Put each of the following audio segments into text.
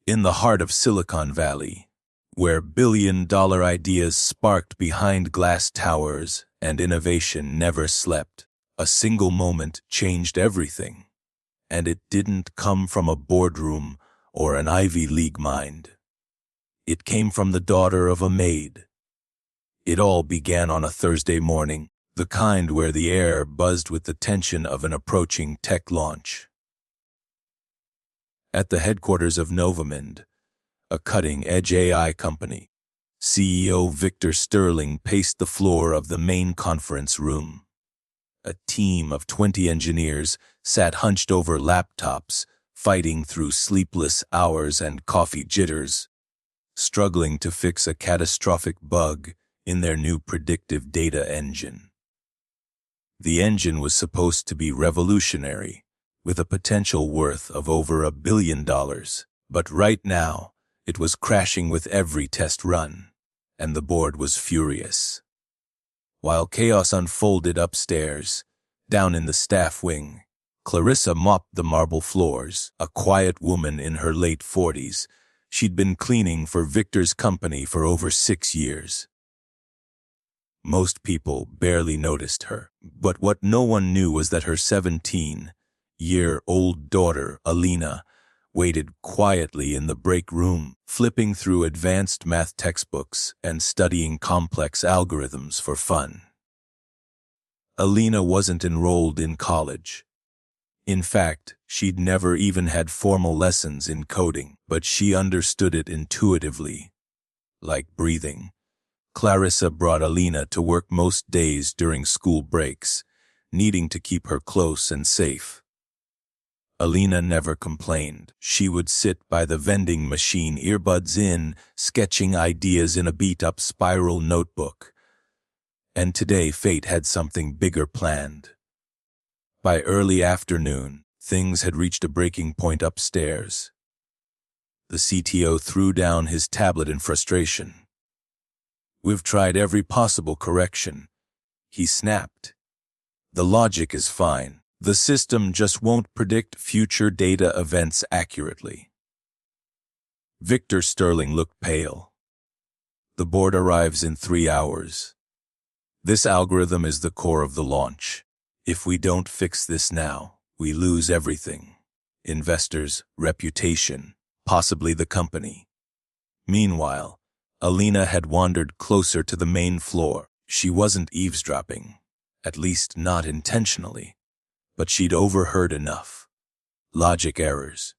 In the heart of Silicon Valley, where billion-dollar ideas sparked behind glass towers and innovation never slept, a single moment changed everything. And it didn't come from a boardroom or an Ivy League mind. It came from the daughter of a maid. It all began on a Thursday morning, the kind where the air buzzed with the tension of an approaching tech launch. At the headquarters of NovaMind, a cutting-edge AI company, CEO Victor Sterling paced the floor of the main conference room. A team of 20 engineers sat hunched over laptops, fighting through sleepless hours and coffee jitters, struggling to fix a catastrophic bug in their new predictive data engine. The engine was supposed to be revolutionary, with a potential worth of over $1 billion, but right now, it was crashing with every test run, and the board was furious. While chaos unfolded upstairs, down in the staff wing, Clarissa mopped the marble floors, a quiet woman in her late 40s. She'd been cleaning for Victor's company for over 6 years. Most people barely noticed her, but what no one knew was that her 17-year-old daughter, Alina, waited quietly in the break room, flipping through advanced math textbooks and studying complex algorithms for fun. Alina wasn't enrolled in college. In fact, she'd never even had formal lessons in coding, but she understood it intuitively. Like breathing, Clarissa brought Alina to work most days during school breaks, needing to keep her close and safe. Alina never complained. She would sit by the vending machine, earbuds in, sketching ideas in a beat-up spiral notebook. And today fate had something bigger planned. By early afternoon, things had reached a breaking point upstairs. The CTO threw down his tablet in frustration. "We've tried every possible correction," he snapped. "The logic is fine. The system just won't predict future data events accurately." Victor Sterling looked pale. "The board arrives in 3 hours. This algorithm is the core of the launch. If we don't fix this now, we lose everything. Investors, reputation, possibly the company." Meanwhile, Alina had wandered closer to the main floor. She wasn't eavesdropping, at least not intentionally, but she'd overheard enough. Logic errors,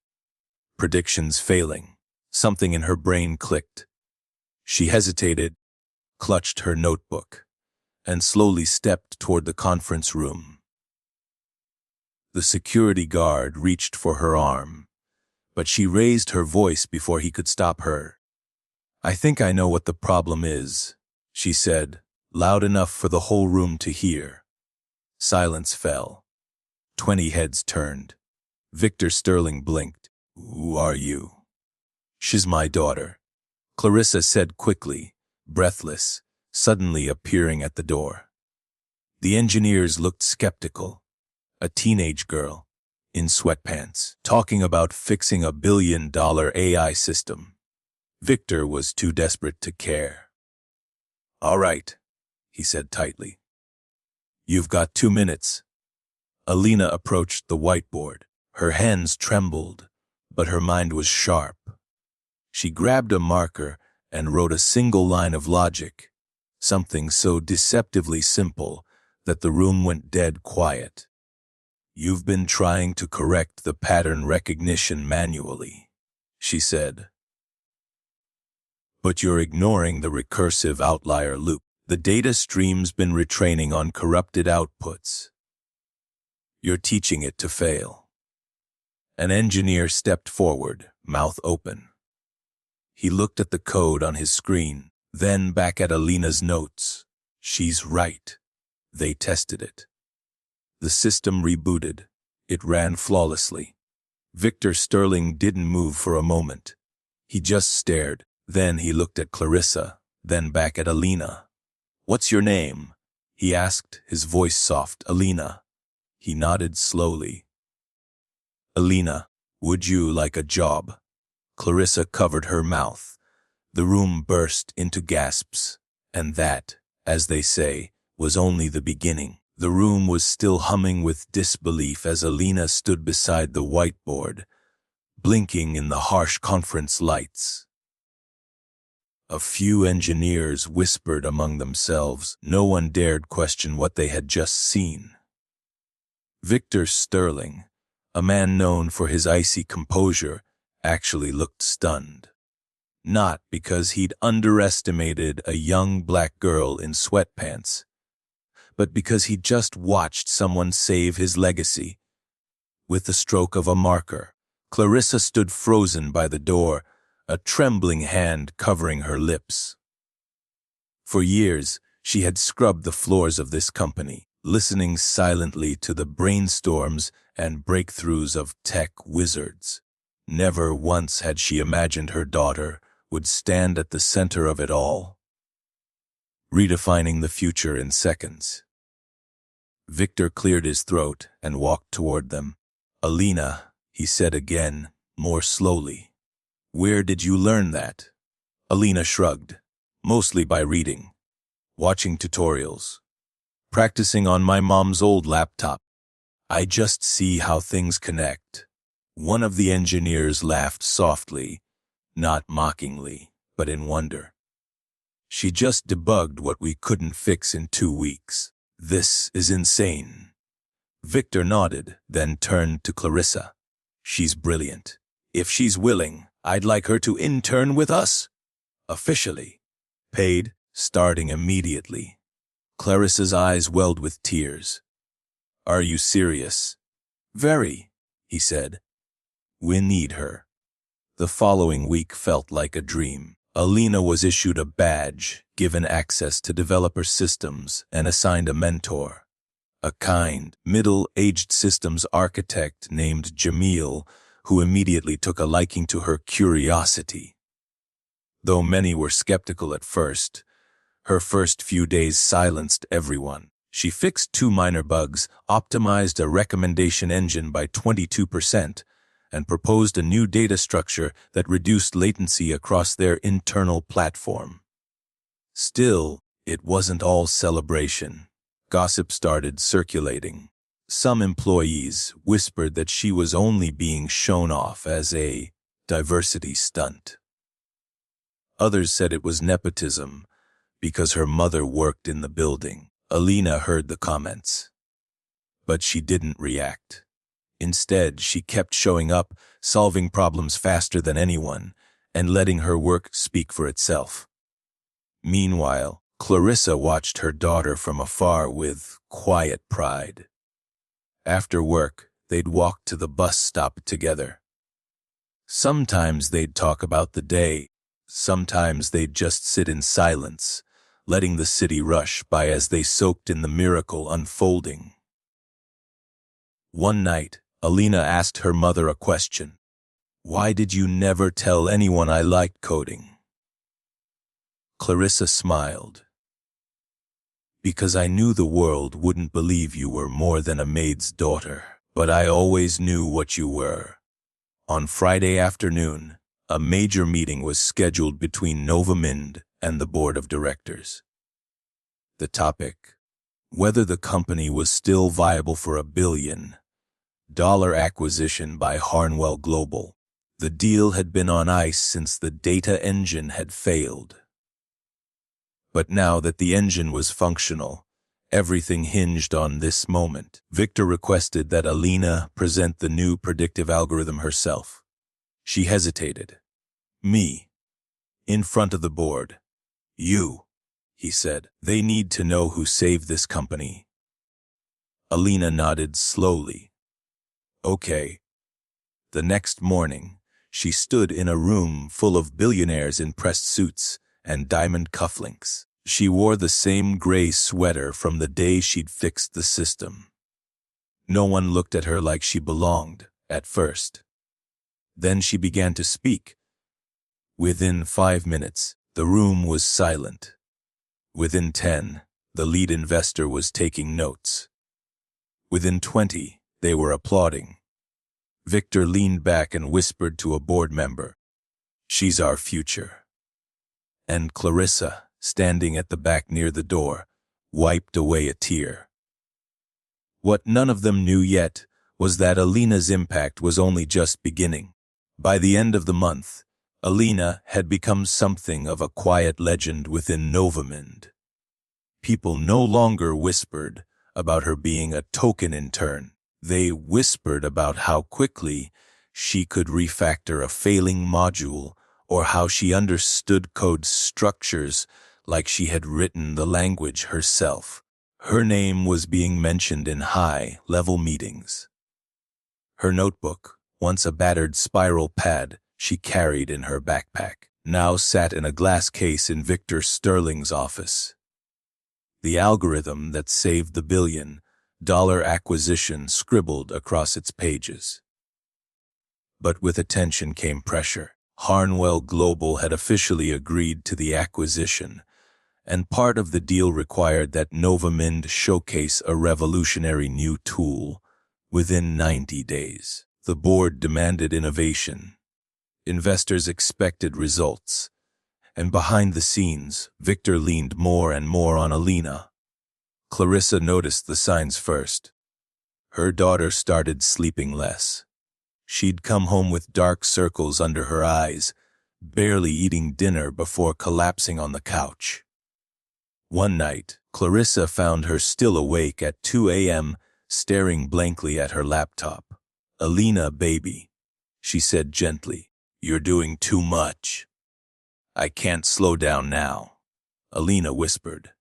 predictions failing. Something in her brain clicked. She hesitated, clutched her notebook, and slowly stepped toward the conference room. The security guard reached for her arm, but she raised her voice before he could stop her. "I think I know what the problem is," she said, loud enough for the whole room to hear. Silence fell. 20 heads turned. Victor Sterling blinked. "Who are you?" "She's my daughter," Clarissa said quickly, breathless, suddenly appearing at the door. The engineers looked skeptical. A teenage girl, in sweatpants, talking about fixing $1 billion AI system. Victor was too desperate to care. "All right," he said tightly. "You've got 2 minutes." Alina approached the whiteboard. Her hands trembled, but her mind was sharp. She grabbed a marker and wrote a single line of logic, something so deceptively simple that the room went dead quiet. "You've been trying to correct the pattern recognition manually," she said. "But you're ignoring the recursive outlier loop. The data stream's been retraining on corrupted outputs. You're teaching it to fail." An engineer stepped forward, mouth open. He looked at the code on his screen, then back at Alina's notes. "She's right. They tested it." The system rebooted. It ran flawlessly. Victor Sterling didn't move for a moment. He just stared. Then he looked at Clarissa, then back at Alina. "What's your name?" he asked, his voice soft. "Alina." He nodded slowly. "Alina, would you like a job?" Clarissa covered her mouth. The room burst into gasps, and that, as they say, was only the beginning. The room was still humming with disbelief as Alina stood beside the whiteboard, blinking in the harsh conference lights. A few engineers whispered among themselves. No one dared question what they had just seen. Victor Sterling, a man known for his icy composure, actually looked stunned. Not because he'd underestimated a young black girl in sweatpants, but because he'd just watched someone save his legacy. With the stroke of a marker, Clarissa stood frozen by the door, a trembling hand covering her lips. For years, she had scrubbed the floors of this company, listening silently to the brainstorms and breakthroughs of tech wizards. Never once had she imagined her daughter would stand at the center of it all, redefining the future in seconds. Victor cleared his throat and walked toward them. "Alina," he said again, more slowly. "Where did you learn that?" Alina shrugged. "Mostly by reading, watching tutorials, practicing on my mom's old laptop. I just see how things connect." One of the engineers laughed softly, not mockingly, but in wonder. "She just debugged what we couldn't fix in 2 weeks. This is insane." Victor nodded, then turned to Clarissa. "She's brilliant. If she's willing, I'd like her to intern with us. Officially. Paid, starting immediately." Clarissa's eyes welled with tears. "Are you serious?" "Very," he said. "We need her." The following week felt like a dream. Alina was issued a badge, given access to developer systems, and assigned a mentor. A kind, middle-aged systems architect named Jamil, who immediately took a liking to her curiosity. Though many were skeptical at first, her first few days silenced everyone. She fixed 2 minor bugs, optimized a recommendation engine by 22%, and proposed a new data structure that reduced latency across their internal platform. Still, it wasn't all celebration. Gossip started circulating. Some employees whispered that she was only being shown off as a diversity stunt. Others said it was nepotism because her mother worked in the building. Alina heard the comments, but she didn't react. Instead, she kept showing up, solving problems faster than anyone, and letting her work speak for itself. Meanwhile, Clarissa watched her daughter from afar with quiet pride. After work, they'd walk to the bus stop together. Sometimes they'd talk about the day, sometimes they'd just sit in silence, letting the city rush by as they soaked in the miracle unfolding. One night, Alina asked her mother a question. "Why did you never tell anyone I liked coding?" Clarissa smiled. "Because I knew the world wouldn't believe you were more than a maid's daughter, but I always knew what you were." On Friday afternoon, a major meeting was scheduled between NovaMind and the board of directors. The topic: whether the company was still viable for $1 billion acquisition by Harnwell Global. The deal had been on ice since the data engine had failed. But now that the engine was functional, everything hinged on this moment. Victor requested that Alina present the new predictive algorithm herself. She hesitated. "Me. In front of the board. You," he said. "They need to know who saved this company." Alina nodded slowly. "Okay." The next morning, she stood in a room full of billionaires in pressed suits and diamond cufflinks. She wore the same gray sweater from the day she'd fixed the system. No one looked at her like she belonged, at first. Then she began to speak. Within 5 minutes, the room was silent. Within 10, the lead investor was taking notes. Within 20, they were applauding. Victor leaned back and whispered to a board member, She's our future. And Clarissa, standing at the back near the door, wiped away a tear. What none of them knew yet was that Alina's impact was only just beginning. By the end of the month, Alina had become something of a quiet legend within NovaMind. People no longer whispered about her being a token intern. They whispered about how quickly she could refactor a failing module or how she understood code structures like she had written the language herself. Her name was being mentioned in high-level meetings. Her notebook, once a battered spiral pad she carried in her backpack, now sat in a glass case in Victor Sterling's office. The algorithm that saved the billion-dollar acquisition scribbled across its pages. But with attention came pressure. Harnwell Global had officially agreed to the acquisition, and part of the deal required that NovaMind showcase a revolutionary new tool within 90 days. The board demanded innovation. Investors expected results. And behind the scenes, Victor leaned more and more on Alina. Clarissa noticed the signs first. Her daughter started sleeping less. She'd come home with dark circles under her eyes, barely eating dinner before collapsing on the couch. One night, Clarissa found her still awake at 2 a.m., staring blankly at her laptop. "Alina, baby," she said gently, "you're doing too much." "I can't slow down now," Alina whispered.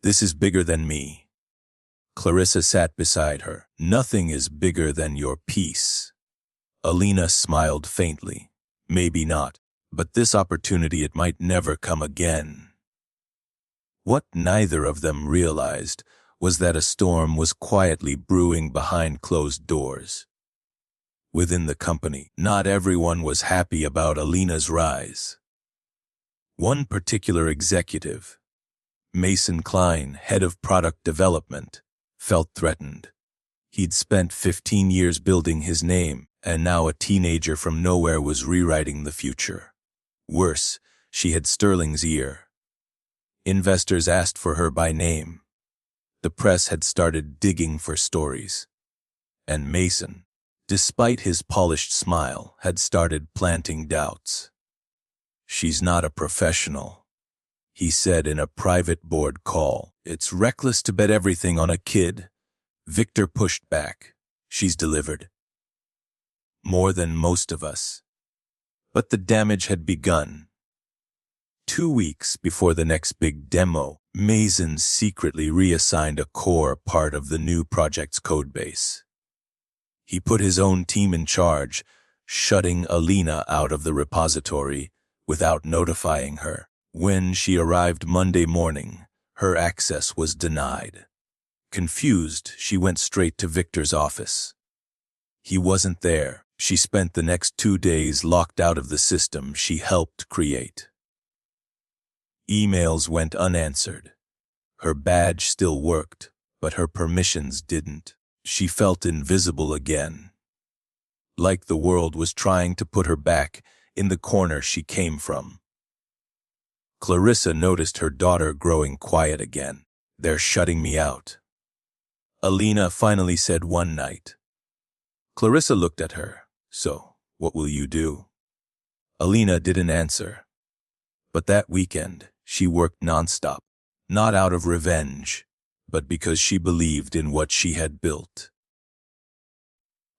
"This is bigger than me." Clarissa sat beside her. "Nothing is bigger than your peace." Alina smiled faintly. "Maybe not, but this opportunity, it might never come again." What neither of them realized was that a storm was quietly brewing behind closed doors. Within the company, not everyone was happy about Alina's rise. One particular executive, Mason Klein, head of product development, felt threatened. He'd spent 15 years building his name, and now a teenager from nowhere was rewriting the future. Worse, she had Sterling's ear. Investors asked for her by name. The press had started digging for stories. And Mason, despite his polished smile, had started planting doubts. "She's not a professional," he said in a private board call. "It's reckless to bet everything on a kid." Victor pushed back. "She's delivered. More than most of us." But the damage had begun. 2 weeks before the next big demo, Mason secretly reassigned a core part of the new project's codebase. He put his own team in charge, shutting Alina out of the repository without notifying her. When she arrived Monday morning, her access was denied. Confused, she went straight to Victor's office. He wasn't there. She spent the next 2 days locked out of the system she helped create. Emails went unanswered. Her badge still worked, but her permissions didn't. She felt invisible again, like the world was trying to put her back in the corner she came from. Clarissa noticed her daughter growing quiet again. "They're shutting me out," Alina finally said one night. Clarissa looked at her. "So, what will you do?" Alina didn't answer. But that weekend, she worked nonstop, not out of revenge, but because she believed in what she had built.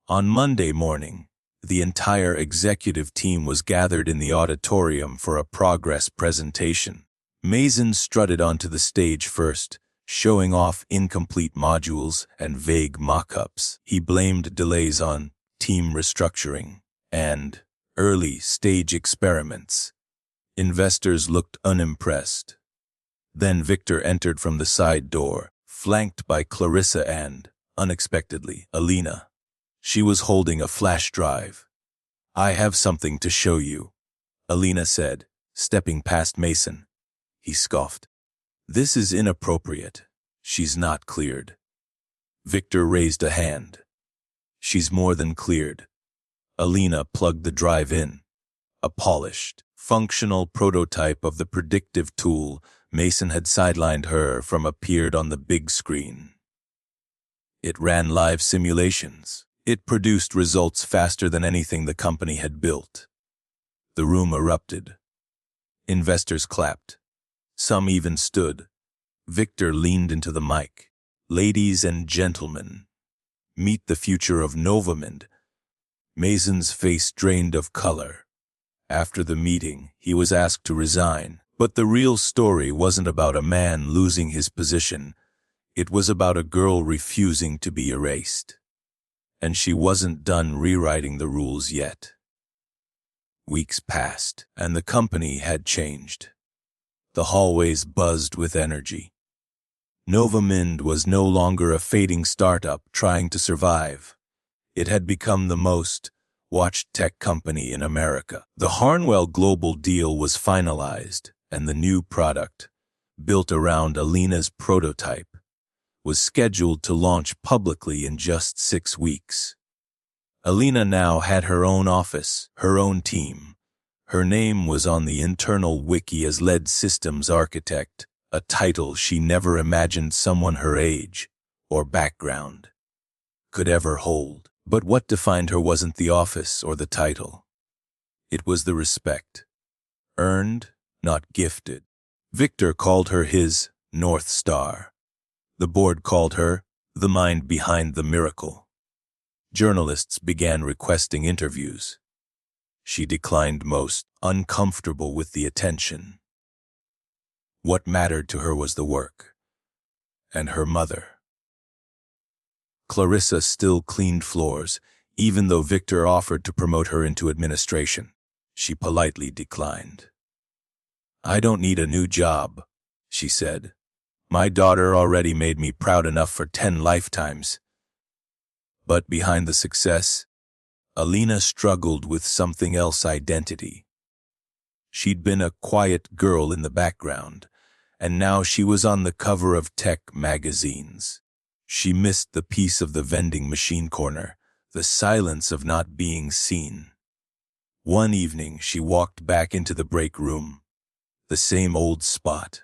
On Monday morning, the entire executive team was gathered in the auditorium for a progress presentation. Mason strutted onto the stage first, showing off incomplete modules and vague mock-ups. He blamed delays on team restructuring and early-stage experiments. Investors looked unimpressed. Then Victor entered from the side door, flanked by Clarissa and, unexpectedly, Alina. She was holding a flash drive. "I have something to show you," Alina said, stepping past Mason. He scoffed. "This is inappropriate. She's not cleared." Victor raised a hand. "She's more than cleared." Alina plugged the drive in. A polished, functional prototype of the predictive tool Mason had sidelined her from appeared on the big screen. It ran live simulations. It produced results faster than anything the company had built. The room erupted. Investors clapped. Some even stood. Victor leaned into the mic. "Ladies and gentlemen, meet the future of NovaMind." Mason's face drained of color. After the meeting, he was asked to resign. But the real story wasn't about a man losing his position. It was about a girl refusing to be erased. And she wasn't done rewriting the rules yet. Weeks passed, and the company had changed. The hallways buzzed with energy. NovaMind was no longer a fading startup trying to survive. It had become the most watched tech company in America. The Harnwell Global deal was finalized, and the new product, built around Alina's prototype, was scheduled to launch publicly in just 6 weeks. Alina now had her own office, her own team. Her name was on the internal wiki as lead systems architect, a title she never imagined someone her age or background could ever hold. But what defined her wasn't the office or the title. It was the respect. Earned, not gifted. Victor called her his North Star. The board called her the mind behind the miracle. Journalists began requesting interviews. She declined most, uncomfortable with the attention. What mattered to her was the work. And her mother. Clarissa still cleaned floors, even though Victor offered to promote her into administration. She politely declined. "I don't need a new job," she said. "My daughter already made me proud enough for 10 lifetimes." But behind the success, Alina struggled with something else: identity. She'd been a quiet girl in the background, and now she was on the cover of tech magazines. She missed the peace of the vending machine corner, the silence of not being seen. One evening, she walked back into the break room, the same old spot.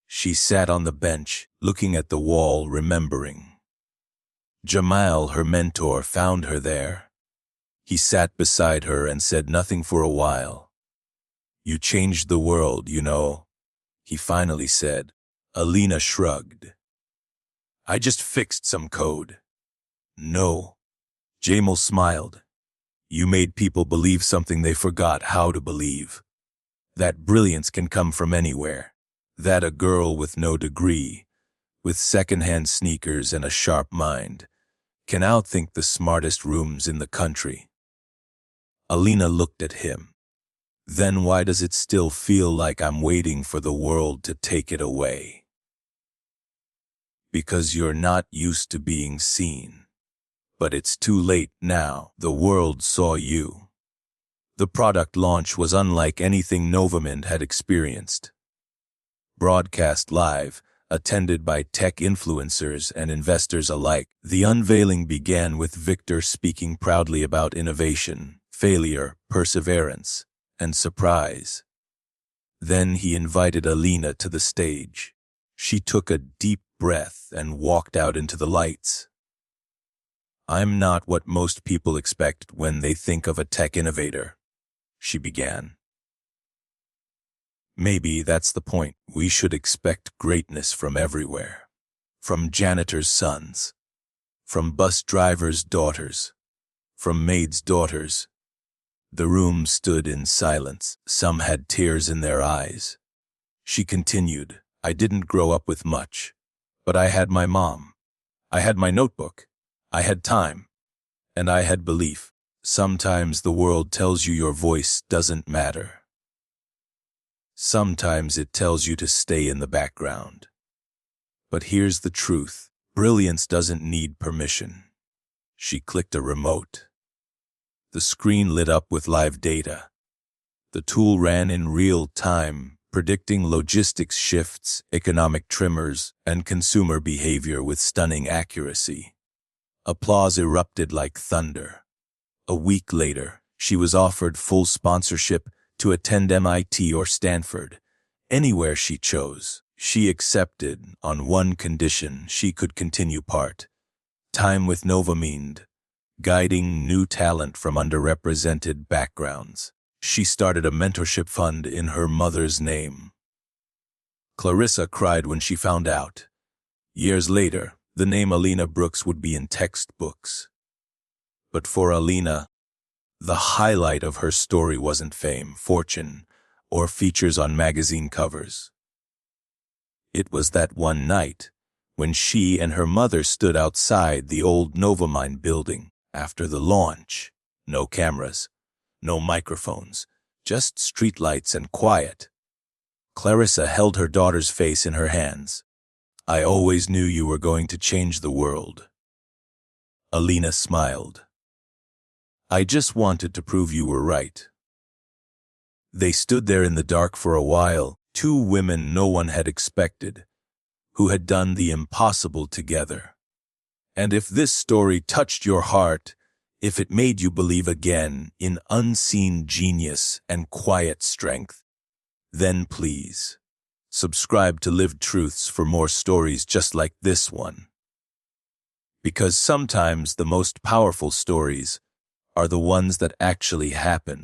She sat on the bench, looking at the wall, remembering. Jamal, her mentor, found her there. He sat beside her and said nothing for a while. "You changed the world, you know," he finally said. Alina shrugged. "I just fixed some code." "No." Jamal smiled. "You made people believe something they forgot how to believe. That brilliance can come from anywhere. That a girl with no degree, with secondhand sneakers and a sharp mind, can outthink the smartest rooms in the country." Alina looked at him. "Then why does it still feel like I'm waiting for the world to take it away?" "Because you're not used to being seen. But it's too late now. The world saw you." The product launch was unlike anything NovaMind had experienced. Broadcast live, attended by tech influencers and investors alike, the unveiling began with Victor speaking proudly about innovation, failure, perseverance, and surprise. Then he invited Alina to the stage. She took a deep breath and walked out into the lights. "I'm not what most people expect when they think of a tech innovator," she began. "Maybe that's the point. We should expect greatness from everywhere. From janitors' sons, from bus drivers' daughters, from maids' daughters." The room stood in silence. Some had tears in their eyes. She continued, "I didn't grow up with much, but I had my mom. I had my notebook. I had time. And I had belief. Sometimes the world tells you your voice doesn't matter. Sometimes it tells you to stay in the background. But here's the truth. Brilliance doesn't need permission." She clicked a remote. The screen lit up with live data. The tool ran in real time, predicting logistics shifts, economic tremors, and consumer behavior with stunning accuracy. Applause erupted like thunder. A week later, She was offered full sponsorship to attend MIT or Stanford, anywhere she chose. She accepted on one condition: she could continue part-time with NovaMind, guiding new talent from underrepresented backgrounds. She started a mentorship fund in her mother's name. Clarissa cried when she found out. Years later, the name Alina Brooks would be in textbooks. But for Alina, the highlight of her story wasn't fame, fortune, or features on magazine covers. It was that one night when she and her mother stood outside the old NovaMind building after the launch. No cameras, no microphones, just streetlights and quiet. Clarissa held her daughter's face in her hands. "I always knew you were going to change the world." Alina smiled. "I just wanted to prove you were right." They stood there in the dark for a while, two women no one had expected, who had done the impossible together. And if this story touched your heart, if it made you believe again in unseen genius and quiet strength, then please subscribe to Lived Truths for more stories just like this one. Because sometimes the most powerful stories are the ones that actually happened.